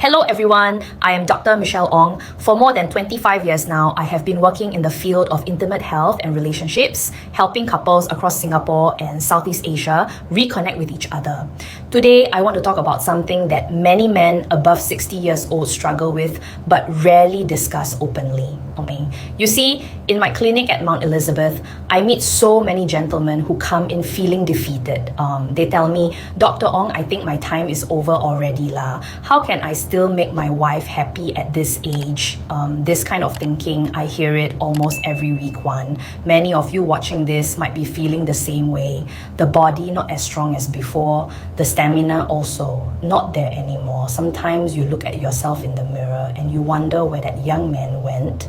Hello everyone, I am Dr. Michelle Ong. For more than 25 years now, I have been working in the field of intimate health and relationships, helping couples across Singapore and Southeast Asia reconnect with each other. Today, I want to talk about something that many men above 60 years old struggle with, but rarely discuss openly. Okay. You see, in my clinic at Mount Elizabeth, I meet so many gentlemen who come in feeling defeated. They tell me, Dr. Ong, I think my time is over already lah. How can I still make my wife happy at this age? This kind of thinking, I hear it almost every week one. Many of you watching this might be feeling the same way. The body not as strong as before, the stamina also not there anymore. Sometimes you look at yourself in the mirror and you wonder where that young man went.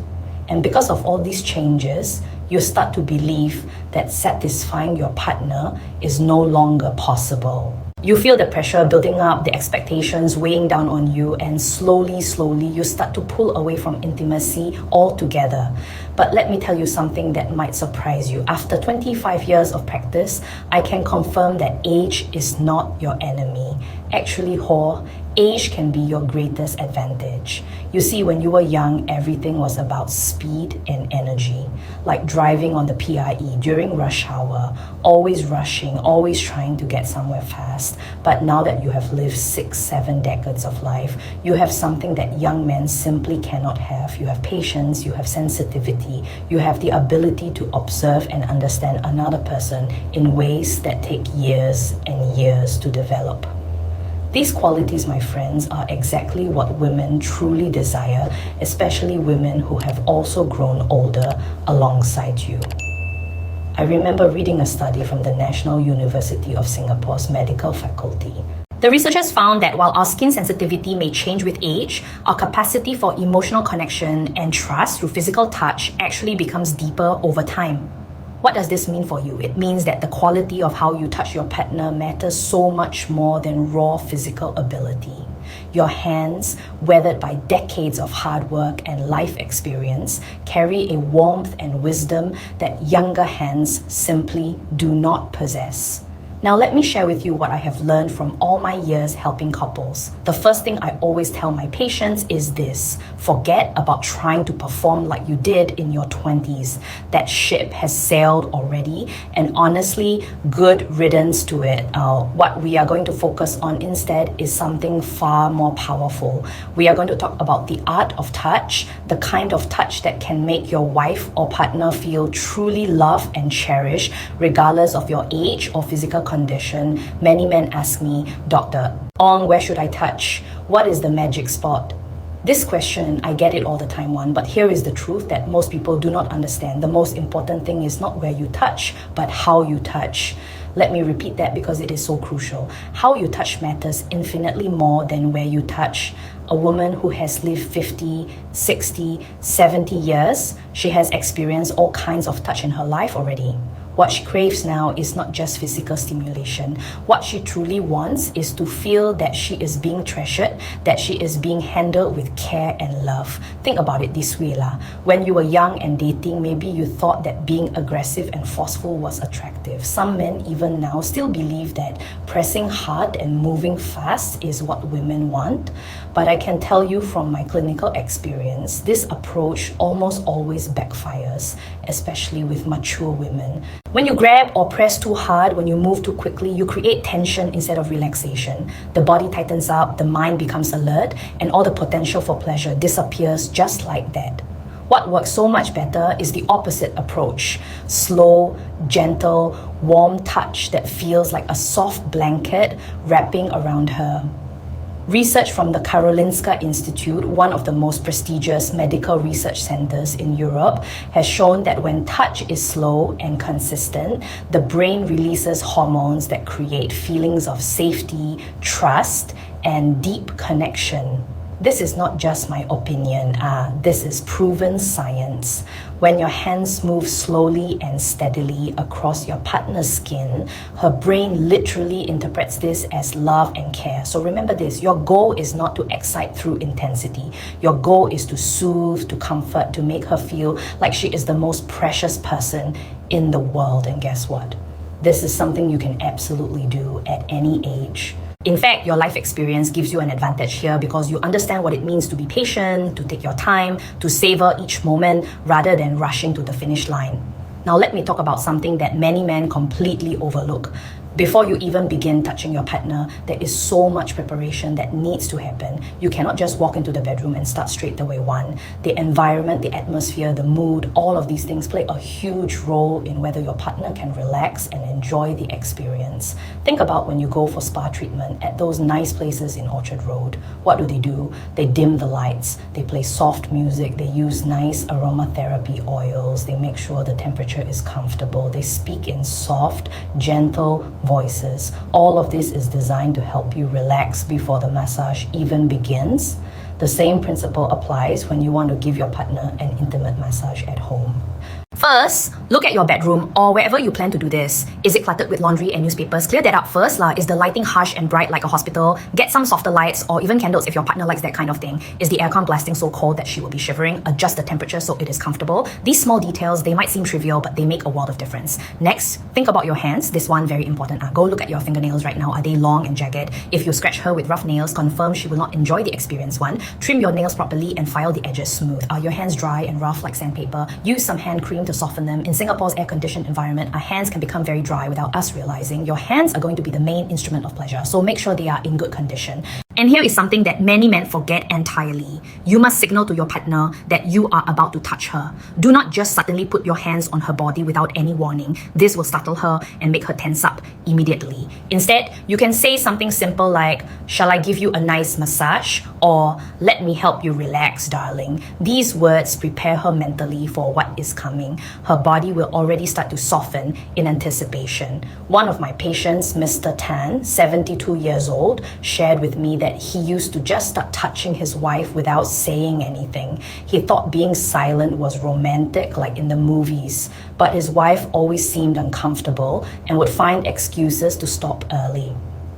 And because of all these changes, you start to believe that satisfying your partner is no longer possible. You feel the pressure building up, the expectations weighing down on you, and slowly, you start to pull away from intimacy altogether. But let me tell you something that might surprise you. After 25 years of practice, I can confirm that age is not your enemy. Actually, age can be your greatest advantage. You see, when you were young, everything was about speed and energy, like driving on the PIE during rush hour, always rushing, always trying to get somewhere fast. But now that you have lived 6-7 decades of life, you have something that young men simply cannot have. You have patience, you have sensitivity, you have the ability to observe and understand another person in ways that take years and years to develop. These qualities, my friends, are exactly what women truly desire, especially women who have also grown older alongside you. I remember reading a study from the National University of Singapore's medical faculty. The researchers found that while our skin sensitivity may change with age, our capacity for emotional connection and trust through physical touch actually becomes deeper over time. What does this mean for you? It means that the quality of how you touch your partner matters so much more than raw physical ability. Your hands, weathered by decades of hard work and life experience, carry a warmth and wisdom that younger hands simply do not possess. Now let me share with you what I have learned from all my years helping couples. The first thing I always tell my patients is this: forget about trying to perform like you did in your 20s. That ship has sailed already, and honestly, good riddance to it. What we are going to focus on instead is something far more powerful. We are going to talk about the art of touch, the kind of touch that can make your wife or partner feel truly loved and cherished, regardless of your age or physical condition. Many men ask me, Dr. Ong, where should I touch? What is the magic spot? This question, I get it all the time, but here is the truth that most people do not understand. The most important thing is not where you touch, but how you touch. Let me repeat that because it is so crucial. How you touch matters infinitely more than where you touch. A woman who has lived 50, 60, 70 years, she has experienced all kinds of touch in her life already. What she craves now is not just physical stimulation. What she truly wants is to feel that she is being treasured, that she is being handled with care and love. Think about it this way lah. When you were young and dating, maybe you thought that being aggressive and forceful was attractive. Some men even now still believe that pressing hard and moving fast is what women want. But I can tell you from my clinical experience, this approach almost always backfires, especially with mature women. When you grab or press too hard, when you move too quickly, you create tension instead of relaxation. The body tightens up, the mind becomes alert, and all the potential for pleasure disappears just like that. What works so much better is the opposite approach. Slow, gentle, warm touch that feels like a soft blanket wrapping around her. Research from the Karolinska Institute, one of the most prestigious medical research centers in Europe, has shown that when touch is slow and consistent, the brain releases hormones that create feelings of safety, trust, and deep connection. This is not just my opinion, this is proven science. When your hands move slowly and steadily across your partner's skin, her brain literally interprets this as love and care. So remember this, your goal is not to excite through intensity. Your goal is to soothe, to comfort, to make her feel like she is the most precious person in the world. And guess what? This is something you can absolutely do at any age. In fact, your life experience gives you an advantage here because you understand what it means to be patient, to take your time, to savor each moment rather than rushing to the finish line. Now let me talk about something that many men completely overlook. Before you even begin touching your partner, there is so much preparation that needs to happen. You cannot just walk into the bedroom and start straight away one. The environment, the atmosphere, the mood, all of these things play a huge role in whether your partner can relax and enjoy the experience. Think about when you go for spa treatment at those nice places in Orchard Road. What do? They dim the lights, they play soft music, they use nice aromatherapy oils, they make sure the temperature is comfortable, they speak in soft, gentle voices. All of this is designed to help you relax before the massage even begins. The same principle applies when you want to give your partner an intimate massage at home. First, look at your bedroom or wherever you plan to do this. Is it cluttered with laundry and newspapers? Clear that up first. Is the lighting harsh and bright like a hospital? Get some softer lights or even candles if your partner likes that kind of thing. Is the aircon blasting so cold that she will be shivering? Adjust the temperature so it is comfortable. These small details, they might seem trivial, but they make a world of difference. Next, think about your hands. This one, very important. Go look at your fingernails right now. Are they long and jagged? If you scratch her with rough nails, confirm she will not enjoy the experience. One, trim your nails properly and file the edges smooth. Are your hands dry and rough like sandpaper? Use some hand cream to soften them. In Singapore's air-conditioned environment, our hands can become very dry without us realizing. Your hands are going to be the main instrument of pleasure, so make sure they are in good condition. And here is something that many men forget entirely. You must signal to your partner that you are about to touch her. Do not just suddenly put your hands on her body without any warning. This will startle her and make her tense up immediately. Instead, you can say something simple like, "Shall I give you a nice massage?" or "Let me help you relax, darling." These words prepare her mentally for what is coming. Her body will already start to soften in anticipation. One of my patients, Mr. Tan, 72 years old, shared with me that he used to just start touching his wife without saying anything. He thought being silent was romantic, like in the movies, but his wife always seemed uncomfortable and would find excuses to stop early.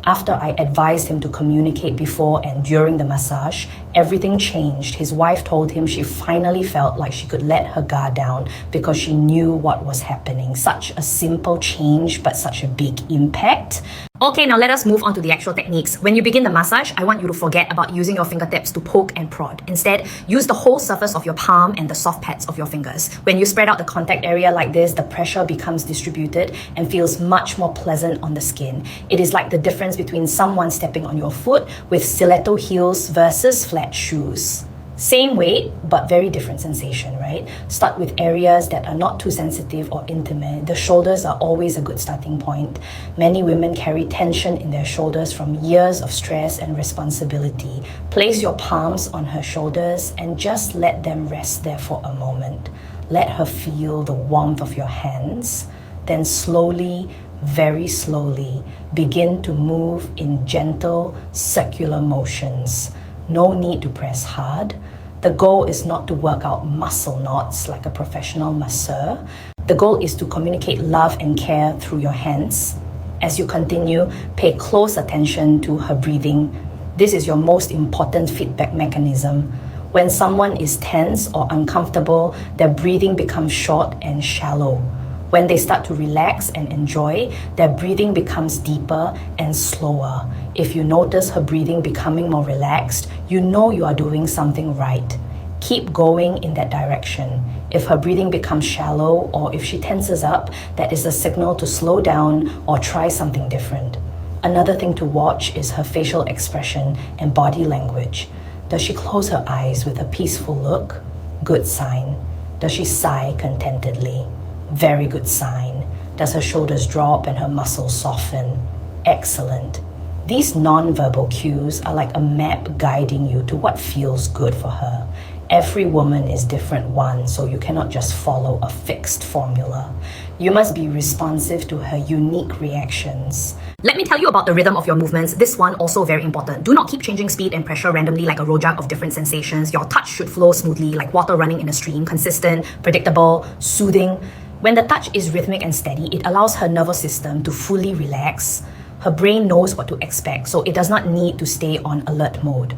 After I advised him to communicate before and during the massage, everything changed. His wife told him she finally felt like she could let her guard down because she knew what was happening. Such a simple change, but such a big impact. Okay, now let us move on to the actual techniques. When you begin the massage, I want you to forget about using your fingertips to poke and prod. Instead, use the whole surface of your palm and the soft pads of your fingers. When you spread out the contact area like this, the pressure becomes distributed and feels much more pleasant on the skin. It is like the difference between someone stepping on your foot with stiletto heels versus flat shoes. Same weight, but very different sensation, right? Start with areas that are not too sensitive or intimate. The shoulders are always a good starting point. Many women carry tension in their shoulders from years of stress and responsibility. Place your palms on her shoulders and just let them rest there for a moment. Let her feel the warmth of your hands. Then slowly, very slowly, begin to move in gentle, circular motions. No need to press hard. The goal is not to work out muscle knots like a professional masseur. The goal is to communicate love and care through your hands. As you continue, pay close attention to her breathing. This is your most important feedback mechanism. When someone is tense or uncomfortable, their breathing becomes short and shallow. When they start to relax and enjoy, their breathing becomes deeper and slower. If you notice her breathing becoming more relaxed, you know you are doing something right. Keep going in that direction. If her breathing becomes shallow or if she tenses up, that is a signal to slow down or try something different. Another thing to watch is her facial expression and body language. Does she close her eyes with a peaceful look? Good sign. Does she sigh contentedly? Very good sign. Does her shoulders drop and her muscles soften? Excellent. These non-verbal cues are like a map guiding you to what feels good for her. Every woman is different one, so you cannot just follow a fixed formula. You must be responsive to her unique reactions. Let me tell you about the rhythm of your movements. This one also very important. Do not keep changing speed and pressure randomly like a rojak of different sensations. Your touch should flow smoothly like water running in a stream, consistent, predictable, soothing. When the touch is rhythmic and steady, it allows her nervous system to fully relax. Her brain knows what to expect, so it does not need to stay on alert mode.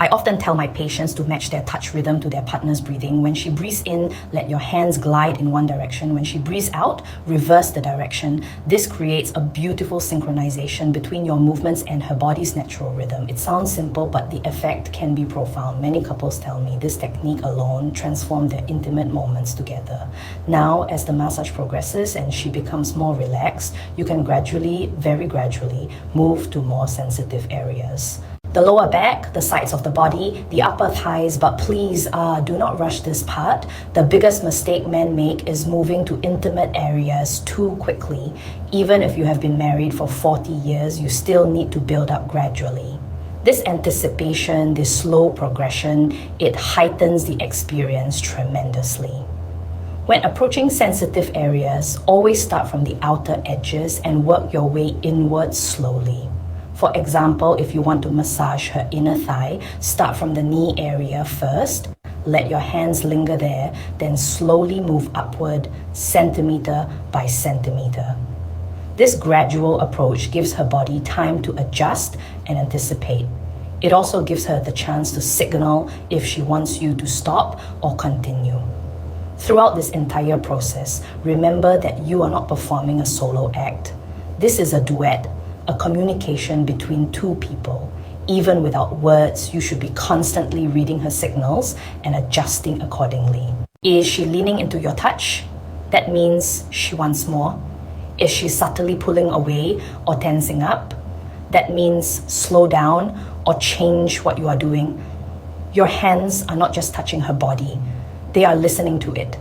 I often tell my patients to match their touch rhythm to their partner's breathing. When she breathes in, let your hands glide in one direction. When she breathes out, reverse the direction. This creates a beautiful synchronization between your movements and her body's natural rhythm. It sounds simple, but the effect can be profound. Many couples tell me this technique alone transformed their intimate moments together. Now, as the massage progresses and she becomes more relaxed, you can gradually, very gradually, move to more sensitive areas. The lower back, the sides of the body, the upper thighs, but please do not rush this part. The biggest mistake men make is moving to intimate areas too quickly. Even if you have been married for 40 years, you still need to build up gradually. This anticipation, this slow progression, it heightens the experience tremendously. When approaching sensitive areas, always start from the outer edges and work your way inwards slowly. For example, if you want to massage her inner thigh, start from the knee area first. Let your hands linger there, then slowly move upward, centimeter by centimeter. This gradual approach gives her body time to adjust and anticipate. It also gives her the chance to signal if she wants you to stop or continue. Throughout this entire process, remember that you are not performing a solo act. This is a duet, a communication between two people. Even without words, you should be constantly reading her signals and adjusting accordingly. Is she leaning into your touch? That means she wants more. Is she subtly pulling away or tensing up? That means slow down or change what you are doing. Your hands are not just touching her body, they are listening to it.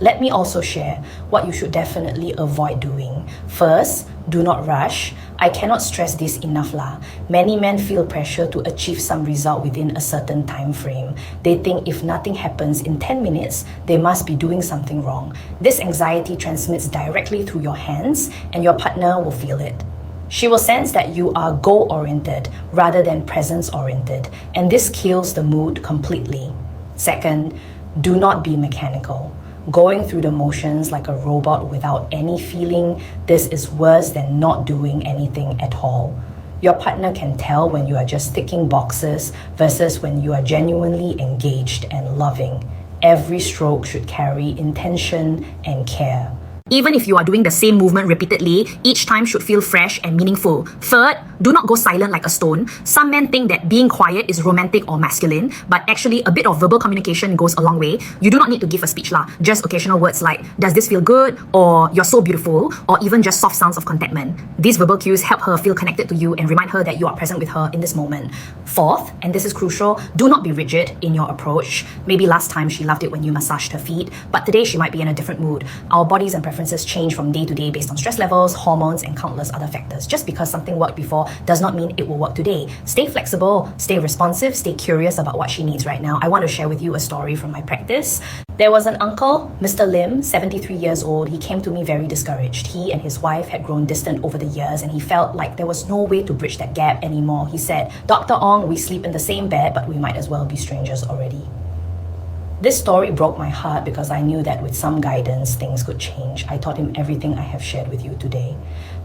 Let me also share what you should definitely avoid doing. First, do not rush. I cannot stress this enough lah. Many men feel pressure to achieve some result within a certain time frame. They think if nothing happens in 10 minutes, they must be doing something wrong. This anxiety transmits directly through your hands and your partner will feel it. She will sense that you are goal-oriented rather than presence-oriented, and this kills the mood completely. Second, do not be mechanical. Going through the motions like a robot without any feeling, this is worse than not doing anything at all. Your partner can tell when you are just ticking boxes versus when you are genuinely engaged and loving. Every stroke should carry intention and care. Even if you are doing the same movement repeatedly, each time should feel fresh and meaningful. Third, do not go silent like a stone. Some men think that being quiet is romantic or masculine, but actually a bit of verbal communication goes a long way. You do not need to give a speech lah. Just occasional words like, does this feel good? Or you're so beautiful? Or even just soft sounds of contentment. These verbal cues help her feel connected to you and remind her that you are present with her in this moment. Fourth, and this is crucial, do not be rigid in your approach. Maybe last time she loved it when you massaged her feet, but today she might be in a different mood. Our bodies and preferences change from day to day based on stress levels, hormones, and countless other factors. Just because something worked before does not mean it will work today. Stay flexible, stay responsive, stay curious about what she needs right now. I want to share with you a story from my practice. There was an uncle, Mr. Lim, 73 years old. He came to me very discouraged. He and his wife had grown distant over the years and he felt like there was no way to bridge that gap anymore. He said, Dr. Ong, we sleep in the same bed, but we might as well be strangers already. This story broke my heart because I knew that with some guidance, things could change. I taught him everything I have shared with you today.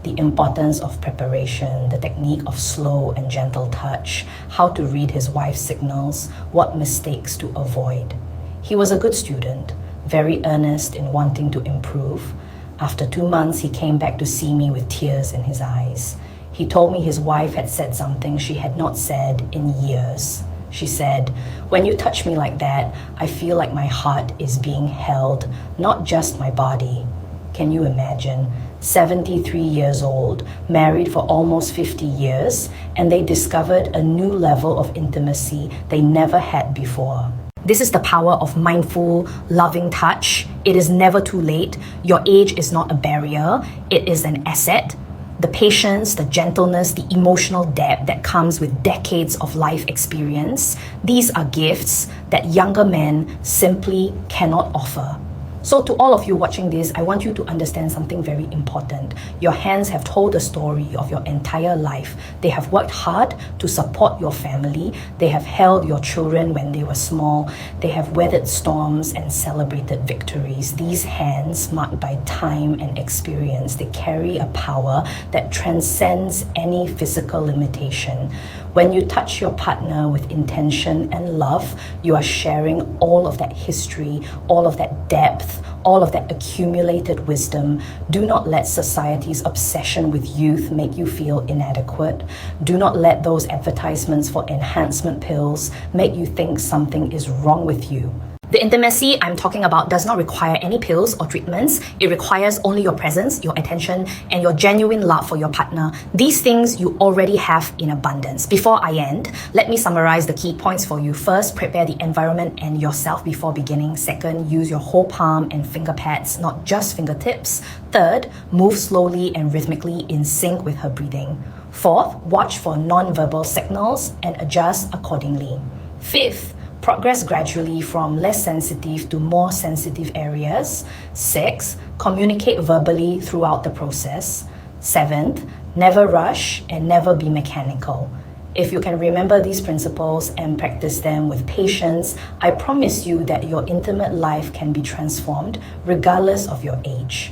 The importance of preparation, the technique of slow and gentle touch, how to read his wife's signals, what mistakes to avoid. He was a good student, very earnest in wanting to improve. After 2 months, he came back to see me with tears in his eyes. He told me his wife had said something she had not said in years. She said, when you touch me like that, I feel like my heart is being held, not just my body. Can you imagine? 73 years old, married for almost 50 years, and they discovered a new level of intimacy they never had before. This is the power of mindful, loving touch. It is never too late. Your age is not a barrier. It is an asset. The patience, the gentleness, the emotional depth that comes with decades of life experience, these are gifts that younger men simply cannot offer. So to all of you watching this, I want you to understand something very important. Your hands have told the story of your entire life. They have worked hard to support your family. They have held your children when they were small. They have weathered storms and celebrated victories. These hands, marked by time and experience, they carry a power that transcends any physical limitation. When you touch your partner with intention and love, you are sharing all of that history, all of that depth, all of that accumulated wisdom. Do not let society's obsession with youth make you feel inadequate. Do not let those advertisements for enhancement pills make you think something is wrong with you. The intimacy I'm talking about does not require any pills or treatments. It requires only your presence, your attention, and your genuine love for your partner. These things you already have in abundance. Before I end, let me summarize the key points for you. First, prepare the environment and yourself before beginning. Second, use your whole palm and finger pads, not just fingertips. Third, move slowly and rhythmically in sync with her breathing. Fourth, watch for non-verbal signals and adjust accordingly. Fifth, progress gradually from less sensitive to more sensitive areas. 6, communicate verbally throughout the process. 7th, never rush and never be mechanical. If you can remember these principles and practice them with patience, I promise you that your intimate life can be transformed regardless of your age.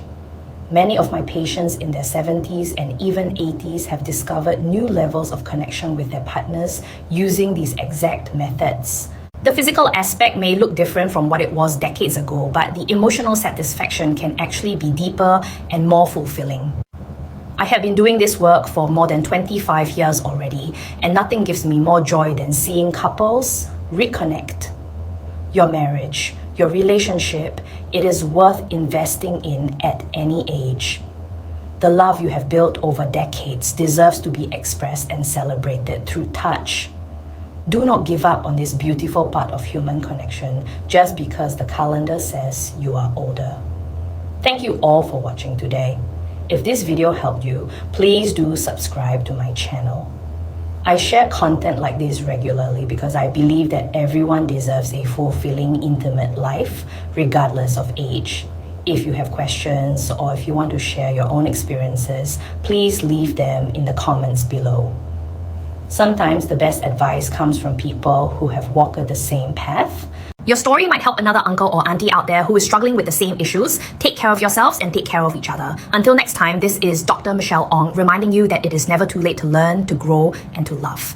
Many of my patients in their 70s and even 80s have discovered new levels of connection with their partners using these exact methods. The physical aspect may look different from what it was decades ago, but the emotional satisfaction can actually be deeper and more fulfilling. I have been doing this work for more than 25 years already, and nothing gives me more joy than seeing couples reconnect. Your marriage, your relationship, it is worth investing in at any age. The love you have built over decades deserves to be expressed and celebrated through touch. Do not give up on this beautiful part of human connection just because the calendar says you are older. Thank you all for watching today. If this video helped you, please do subscribe to my channel. I share content like this regularly because I believe that everyone deserves a fulfilling, intimate life, regardless of age. If you have questions or if you want to share your own experiences, please leave them in the comments below. Sometimes the best advice comes from people who have walked the same path. Your story might help another uncle or auntie out there who is struggling with the same issues. Take care of yourselves and take care of each other. Until next time, this is Dr. Michelle Ong reminding you that it is never too late to learn, to grow, and to love.